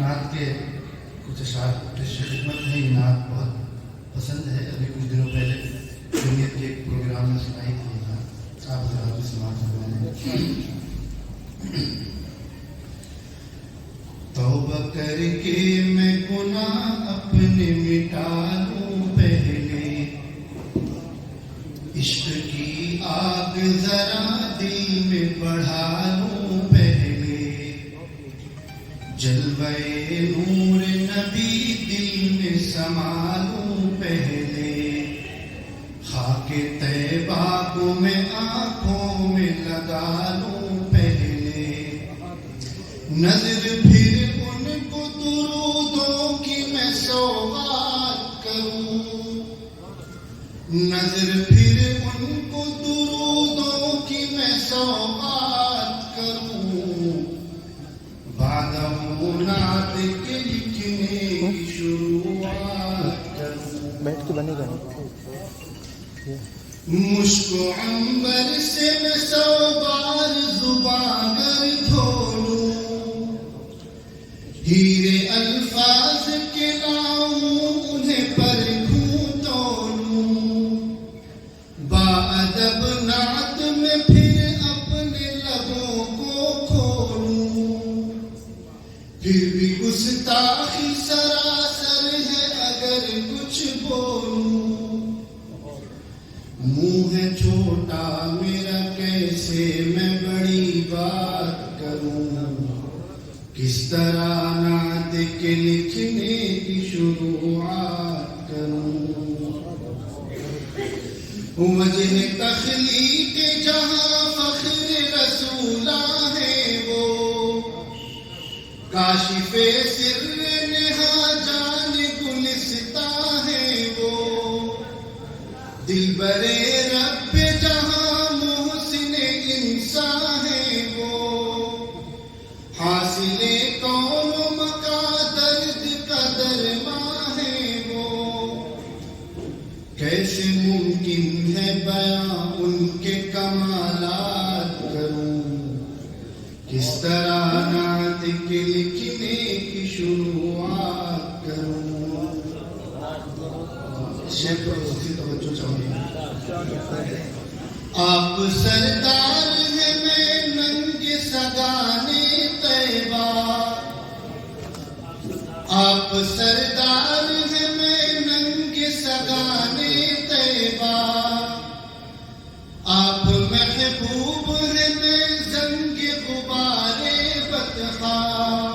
نعت کے کچھ اشعار پیش خدمت ہیں. یہ نعت بہت پسند ہے. ابھی کچھ دنوں پہلے جمعیت کے ایک پروگرام میں سنائی تھی. آپ حضرات بھی سماعت فرمائیں. توبہ کر کے میں گناہ اپنے مٹا لوں پہلے, عشق کی آگ ذرا دل میں بڑھا لوں پہلے, جلوہ نور نبی دل میں سما لوں پہلے, خاک طیبہ کو میں آنکھوں میں لگا لوں پہلے, نظر پھر ان کو درودوں کی میں سوغات کروں, نظر پھر ان کو درودوں کی میں سوغات کروں, بعد نعت کے لکھنے کی شروعات کروں. بیٹھ کے بنے گا مشک و عنبر سے میں 100 بار زباں گر دھو لوں, ہیرے الفاظ کے لاؤں انہیں پرکھوں تولوں, باادب نعت میں پھر اپنے لبوں کو کھولوں, پھر بھی گستاخی سراسر ہے اگر کچھ بولوں, منہ ہے چھوٹا میرا کیسے میں بڑی بات کروں, کس طرح نعت کے لکھنے کی شروعات کروں. وجہ تخلیق جہاں فخر رسولہ ہے وہ, کاشف سر نہا جان گلستاں ہے وہ, دلبر رب جہاں محسن انسان ہے وہ, حاصل کون و مکا درد کا درماں ہے وہ, کیسے ممکن ہے بیاں ان کے کمالات کروں, کس طرح نعت کے لکھنے کی شروعات کروں. شیخ پر خصوصی توجہ چاہیے. آپ سردار ہیں میں ننگ سگانے طیبہ, آپ سردار ہیں میں ننگ سگانے طیبہ, آپ محبوب ہیں میں زنگ غبارے بطحاء,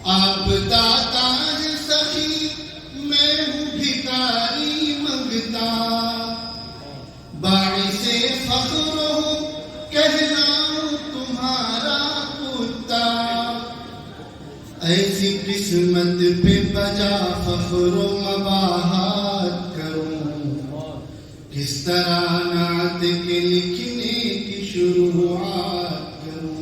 آپ داتا ہیں سخی میں ہوں بھکاری منگتا, باعث فخر ہوں کہلاؤں تمہارا کتا, ایسی قسمت پہ بجا فخر و مباحات کروں, کس طرح نعت کے لکھنے کی شروعات کروں.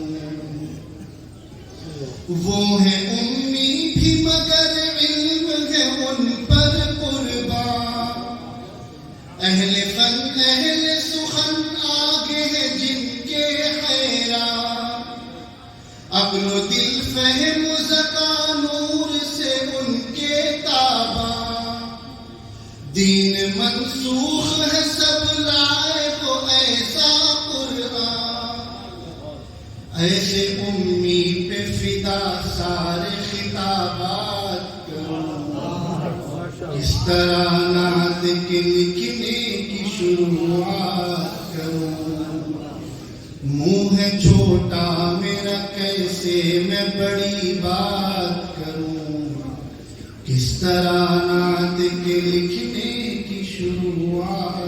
وہ ہے امی بھی مگر علم ہے ان پر قربان, اہل فن اہل سخن آگے ہے جن کے حیران, عقل و دل فہم و ذکا نور سے ان کے تاباں, دین منسوخ ہے سب لائے وہ ایسا قرآن, ایسے امی پہ فدا سارے خطابات کروں, اس طرح نعت کے لکھنے کی شروعات کروں. منہ ہے چھوٹا میرا کیسے میں بڑی بات کروں, کس طرح نعت کے لکھنے کی شروعات